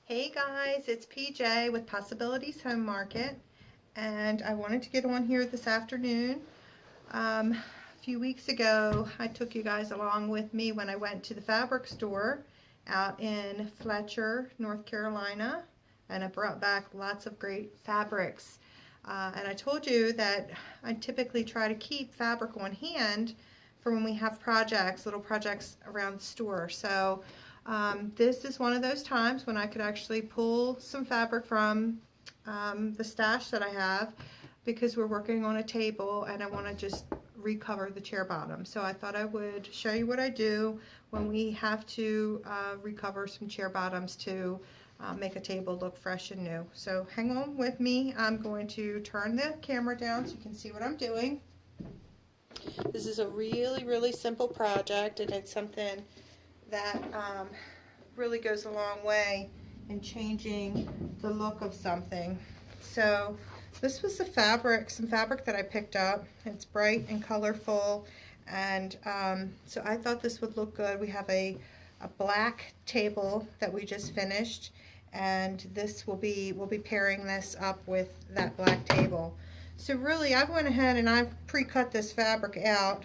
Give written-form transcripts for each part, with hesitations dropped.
Hey guys, it's PJ with Possibilities Home Market, and I wanted to get on here this afternoon. A few weeks ago, I took you guys along with me when I went to the fabric store out in Fletcher, North Carolina, and I brought back lots of great fabrics. And I told you that I typically try to keep fabric on hand for when we have projects, little projects around the store. So this is one of those times when I could actually pull some fabric from the stash that I have, because we're working on a table and I want to just recover the chair bottom. So I thought I would show you what I do when we have to recover some chair bottoms to make a table look fresh and new. So hang on with me. I'm going to turn the camera down so you can see what I'm doing. This is a really simple project, and it's something that really goes a long way in changing the look of something. So this was some fabric that I picked up. It's bright and colorful, and so I thought this would look good. We have a black table that we just finished, and we'll be pairing this up with that black table. So really, I went ahead and I've pre-cut this fabric out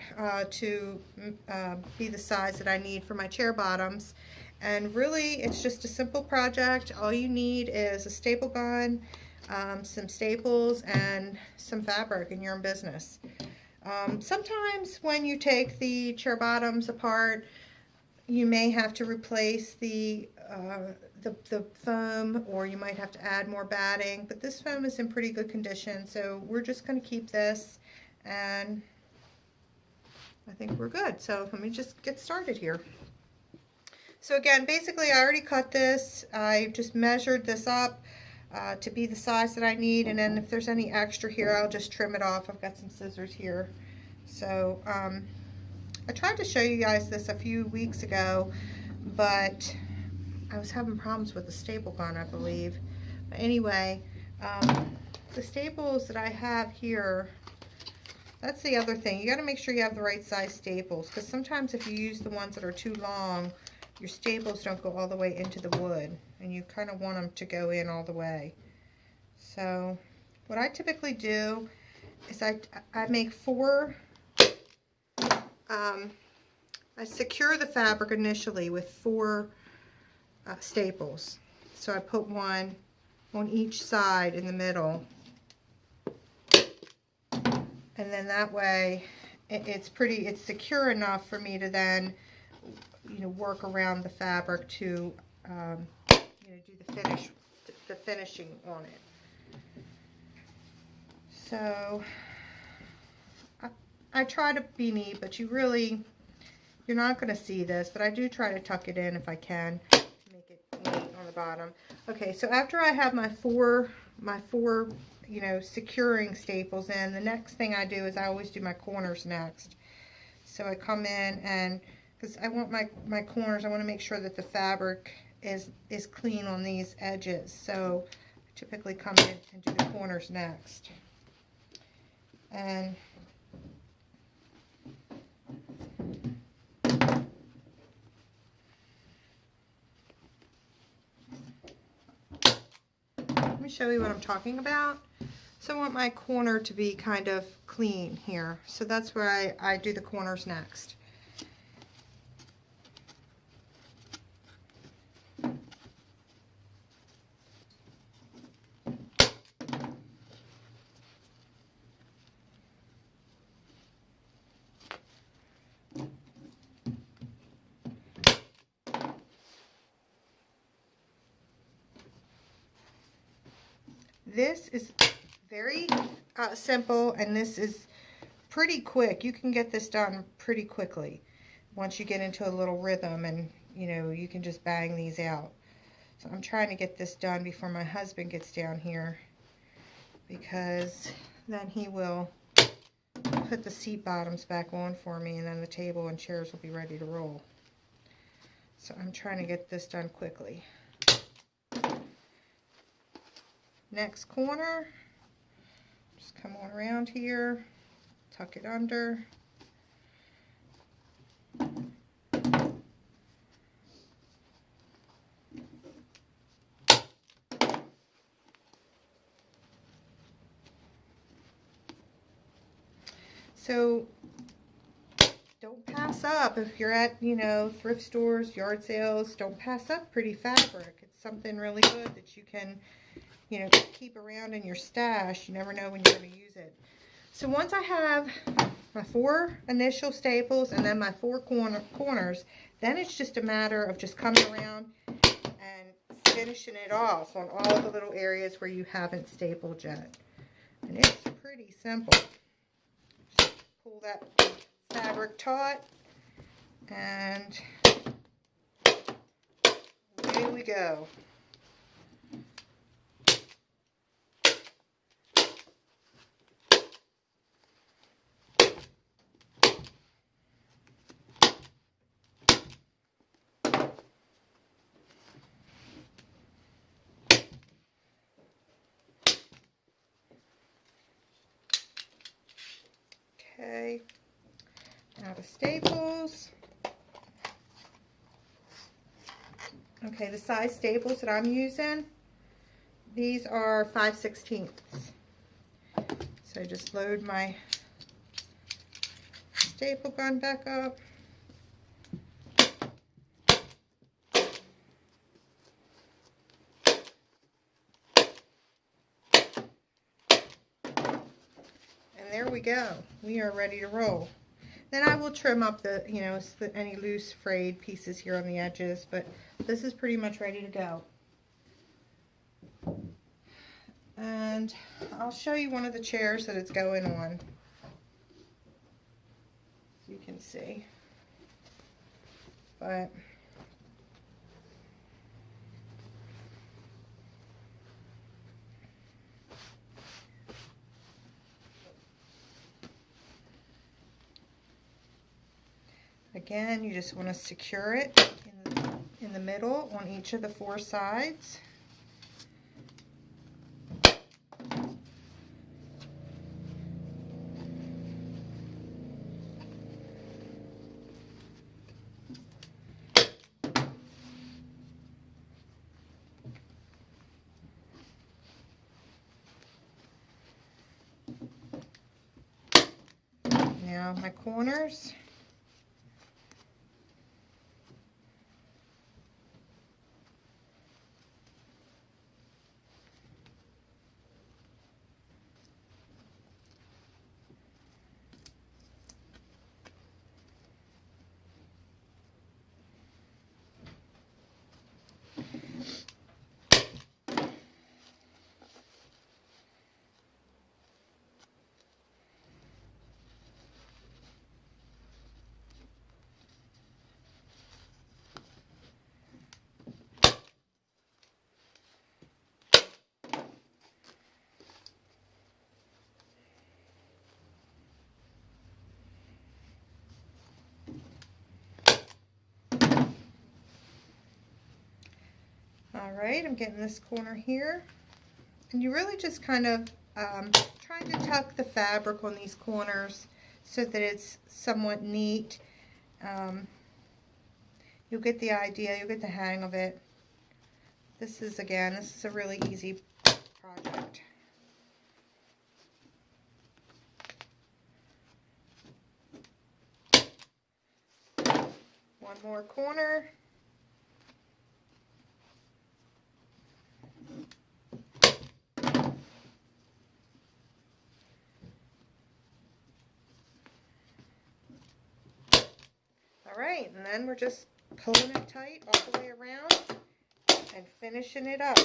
to be the size that I need for my chair bottoms. And really, it's just a simple project. All you need is a staple gun, some staples, and some fabric, and you're in business. Sometimes when you take the chair bottoms apart, you may have to replace the foam, or you might have to add more batting, but this foam is in pretty good condition, so we're just going to keep this, and I think we're good. So let me just get started here. So again, basically I already cut this. I just measured this up to be the size that I need, and then if there's any extra here, I'll just trim it off. I've got some scissors here. So I tried to show you guys this a few weeks ago, but I was having problems with the staple gun, I believe. But anyway, the staples that I have here, that's the other thing. You got to make sure you have the right size staples, because sometimes if you use the ones that are too long, your staples don't go all the way into the wood, and you kind of want them to go in all the way. So what I typically do is I make four. I secure the fabric initially with four staples. So I put one on each side in the middle, and then that way it's secure enough for me to then work around the fabric to do the finishing on it. So I try to be neat, but you're not going to see this, but I do try to tuck it in if I can to make it neat on the bottom. Okay, so after I have my four securing staples in, the next thing I do is I always do my corners next. So I come in, and because I want my corners, I want to make sure that the fabric is clean on these edges. So I typically come in and do the corners next. And let me show you what I'm talking about. So I want my corner to be kind of clean here. So that's where I do the corners next. This is very simple, and this is pretty quick. You can get this done pretty quickly once you get into a little rhythm, and you can just bang these out. So I'm trying to get this done before my husband gets down here, because then he will put the seat bottoms back on for me, and then the table and chairs will be ready to roll. So I'm trying to get this done quickly. Next corner, just come on around here, tuck it under. So don't pass up if you're at, thrift stores, yard sales. Don't pass up pretty fabric. It's something really good that you can, keep around in your stash. You never know when you're going to use it. So once I have my 4 initial staples and then my 4 corners, then it's just a matter of just coming around and finishing it off on all the little areas where you haven't stapled yet. And it's pretty simple. Just pull that fabric taut and away we go. Okay, now the staples. Okay, the size staples that I'm using, these are 5/16. So just load my staple gun back up. And there we go. We are ready to roll. Then I will trim up the, any loose frayed pieces here on the edges, but this is pretty much ready to go. And I'll show you one of the chairs that it's going on, so you can see. But again, you just want to secure it in the middle on each of the 4 sides. Now my corners. Alright, I'm getting this corner here. And you really just kind of trying to tuck the fabric on these corners so that it's somewhat neat. You'll get the idea, you'll get the hang of it. This is a really easy project. One more corner. Alright, and then we're just pulling it tight all the way around and finishing it up.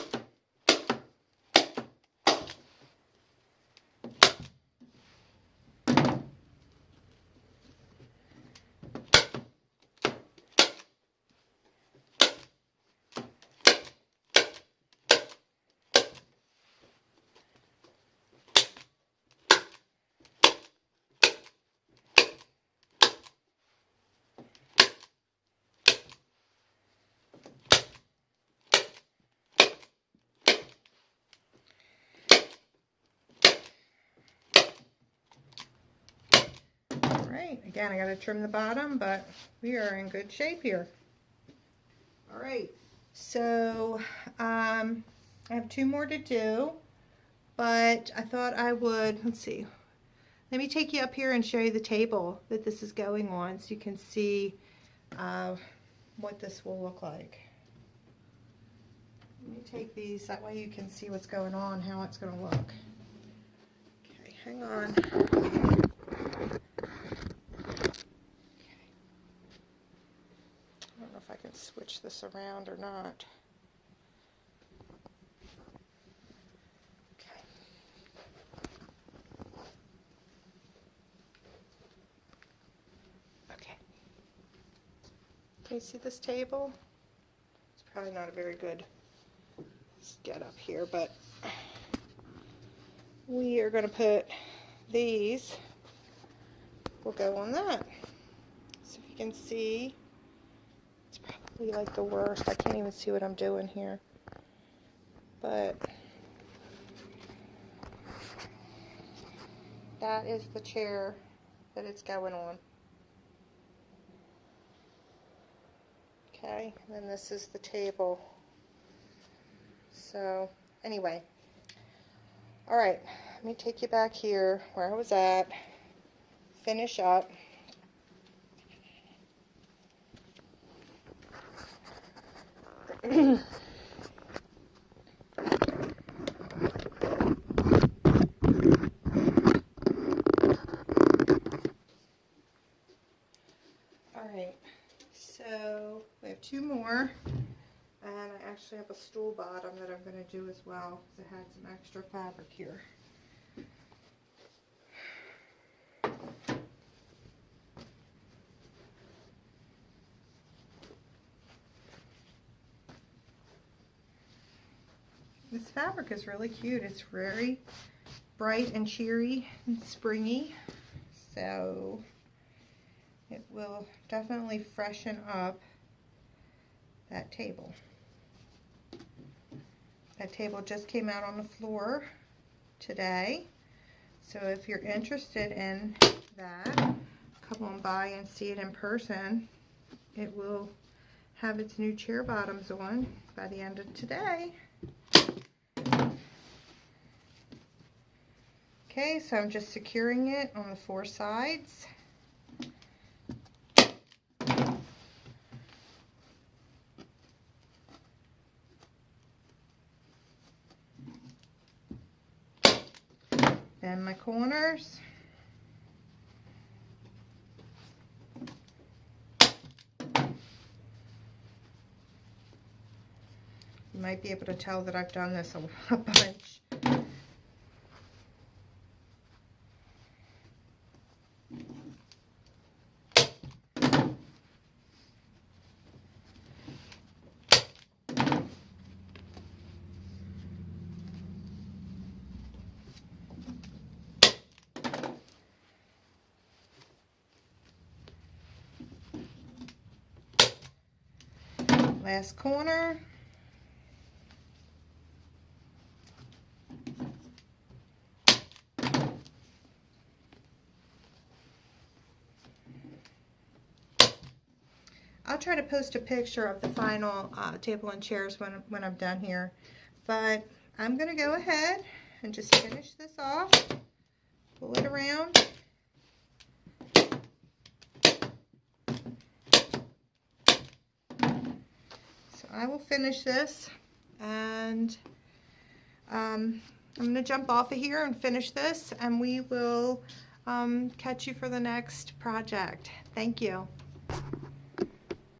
Again, I got to trim the bottom, but we are in good shape here. All right, so I have 2 more to do, but I thought I would, let's see, let me take you up here and show you the table that this is going on so you can see what this will look like. Let me take these, that way you can see what's going on, how it's going to look. Okay, hang on. I don't know if I can switch this around or not. Okay. Okay. Can you see this table? It's probably not a very good get up here, but we are going to put these, will go on that. So if you can see, it's probably like the worst. I can't even see what I'm doing here, but that is the chair that it's going on. Okay, and then this is the table. So anyway, all right, let me take you back here where I was at, finish up. All right, so we have two more. And I actually have a stool bottom that I'm going to do as well because it had some extra fabric here. This fabric is really cute. It's very bright and cheery and springy. So it will definitely freshen up that table. That table just came out on the floor today. So if you're interested in that, come on by and see it in person. It will have its new chair bottoms on by the end of today. Okay, so I'm just securing it on the four sides. Then my corners. You might be able to tell that I've done this a bunch. Last corner. I'll try to post a picture of the final table and chairs when I'm done here. But I'm going to go ahead and just finish this off. Pull it around. So I will finish this, and I'm going to jump off of here and finish this, and we will catch you for the next project. Thank you.